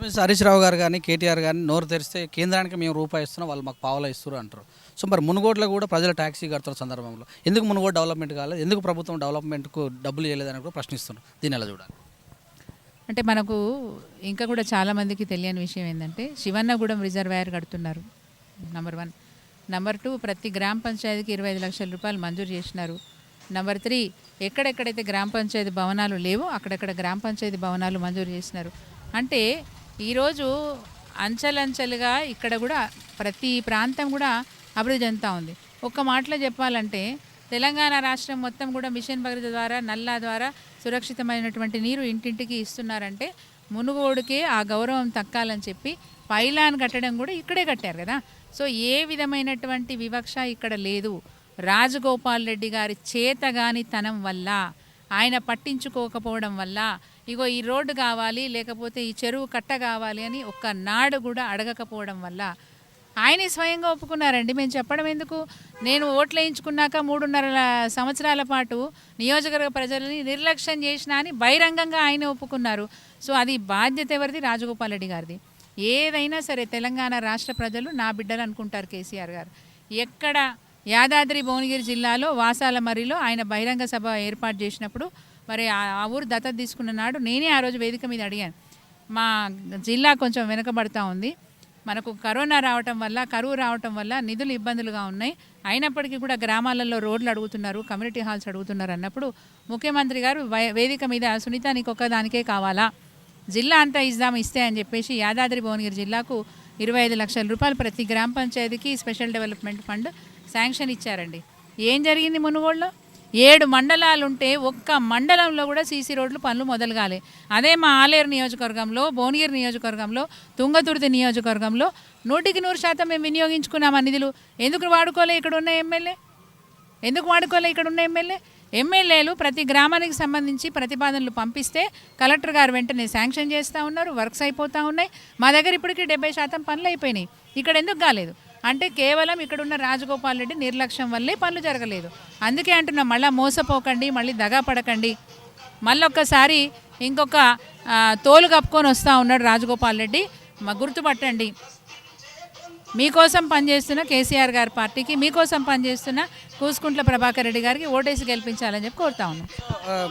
మొత్తం మీద హరీష్ రావు గారు కానీ కేటీఆర్ కానీ నోరు తెరిస్తే కేంద్రానికి మేము రూపాయి ఇస్తున్నాం, వాళ్ళు మాకు పావలా ఇస్తారు అంటారు. సో మరి మునుగోడులో కూడా ప్రజలు ట్యాక్సీ కడుతున్న సందర్భంలో ఎందుకు మునుగోడు డెవలప్మెంట్ కాలేదు, ఎందుకు ప్రభుత్వం డెవలప్మెంట్కు డబ్బులు ఇవ్వలేదని కూడా ప్రశ్నిస్తున్నారు. దీన్ని ఎలా చూడాలి? అంటే మనకు ఇంకా కూడా చాలామందికి తెలియని విషయం ఏంటంటే శివన్నగూడెం రిజర్వాయర్ కడుతున్నారు, నంబర్ 1. నంబర్ 2, ప్రతి గ్రామ పంచాయతీకి 25 లక్షల రూపాయలు మంజూరు చేసినారు. నంబర్ 3, ఎక్కడెక్కడైతే గ్రామ పంచాయతీ భవనాలు లేవో అక్కడెక్కడ గ్రామ పంచాయతీ భవనాలు మంజూరు చేసినారు. అంటే ఈరోజు అంచెలంచెలుగా ఇక్కడ కూడా ప్రతి ప్రాంతం కూడా అభివృద్ధి చెందుతూ ఉంది. ఒక్క మాటలో చెప్పాలంటే తెలంగాణ రాష్ట్రం మొత్తం కూడా మిషన్ భగీరథ ద్వారా, నల్లా ద్వారా సురక్షితమైనటువంటి నీరు ఇంటింటికి ఇస్తున్నారంటే మునుగోడుకే ఆ గౌరవం తక్కాలని చెప్పి పైలాన్ కట్టడం కూడా ఇక్కడే కట్టారు కదా. సో ఏ విధమైనటువంటి వివక్ష ఇక్కడ లేదు. రాజగోపాల్ రెడ్డి గారి చేతగానితనం వల్ల, ఆయన పట్టించుకోకపోవడం వల్ల, ఇగో ఈ రోడ్డు కావాలి లేకపోతే ఈ చెరువు కట్ట కావాలి అని ఒక్క నాడు కూడా అడగకపోవడం వల్ల ఆయనే స్వయంగా ఒప్పుకున్నారండి. మేము చెప్పడం ఎందుకు? నేను ఓట్లు వేయించుకున్నాక 3.5 సంవత్సరాల పాటు నియోజకవర్గ ప్రజలని నిర్లక్ష్యం చేసినా అని బహిరంగంగా ఆయనే ఒప్పుకున్నారు. సో అది బాధ్యత ఎవరిది? రాజగోపాల్ రెడ్డి గారిది. ఏదైనా సరే తెలంగాణ రాష్ట్ర ప్రజలు నా బిడ్డలు అనుకుంటారు కేసీఆర్ గారు. ఎక్కడ యాదాద్రి భువనగిరి జిల్లాలో వాసాలమర్రిలో ఆయన బహిరంగ సభ ఏర్పాటు చేసినప్పుడు మరి ఆ ఊరు దత్తత తీసుకున్న నాడు నేనే ఆ రోజు వేదిక మీద అడిగాను, మా జిల్లా కొంచెం వెనుకబడతా ఉంది, మనకు కరోనా రావటం వల్ల, కరువు రావటం వల్ల నిధులు ఇబ్బందులుగా ఉన్నాయి, అయినప్పటికీ కూడా గ్రామాలలో రోడ్లు అడుగుతున్నారు, కమ్యూనిటీ హాల్స్ అడుగుతున్నారు అన్నప్పుడు ముఖ్యమంత్రి గారు వేదిక మీద సునీత నీకు ఒక్కదానికే కావాలా, జిల్లా అంతా ఇస్తే అని చెప్పేసి యాదాద్రి భువనగిరి జిల్లాకు 25 లక్షల రూపాయలు ప్రతి గ్రామ పంచాయతీకి స్పెషల్ డెవలప్మెంట్ ఫండ్ శాంక్షన్ ఇచ్చారండి. ఏం జరిగింది? మునుగోడులో 7 మండలాలు ఉంటే ఒక్క మండలంలో కూడా సీసీ రోడ్లు పనులు మొదలుగాలే. అదే మా ఆలేరు నియోజకవర్గంలో, భువనగిరి నియోజకవర్గంలో, తుంగతుర్తి నియోజకవర్గంలో 100% మేము వినియోగించుకున్నాం ఆ నిధులు. ఎందుకు వాడుకోలే ఇక్కడ ఉన్న ఎమ్మెల్యే? ఎందుకు వాడుకోలే ఇక్కడ ఉన్న ఎమ్మెల్యే? ఎమ్మెల్యేలు ప్రతి గ్రామానికి సంబంధించి ప్రతిపాదనలు పంపిస్తే కలెక్టర్ గారు వెంటనే శాంక్షన్ చేస్తూ ఉన్నారు, వర్క్స్ అయిపోతూ ఉన్నాయి. మా దగ్గర ఇప్పటికీ 70% పనులు అయిపోయినాయి. ఇక్కడ ఎందుకు కాలేదు అంటే కేవలం ఇక్కడున్న రాజగోపాల్ రెడ్డి నిర్లక్ష్యం వల్లే పనులు జరగలేదు. అందుకే అంటున్నా, మళ్ళీ మోసపోకండి, మళ్ళీ దగా పడకండి. మళ్ళొక్కసారి ఇంకొక తోలు కప్పుకొని వస్తూ ఉన్నాడు రాజగోపాల్ రెడ్డి. గుర్తుపట్టండి, మీకోసం పనిచేస్తున్న కేసీఆర్ గారి పార్టీకి, మీకోసం పనిచేస్తున్న కూసుకుంట్ల ప్రభాకర్ రెడ్డి గారికి ఓటేసి గెలిపించాలని చెప్పి కోరుతా ఉన్నాం.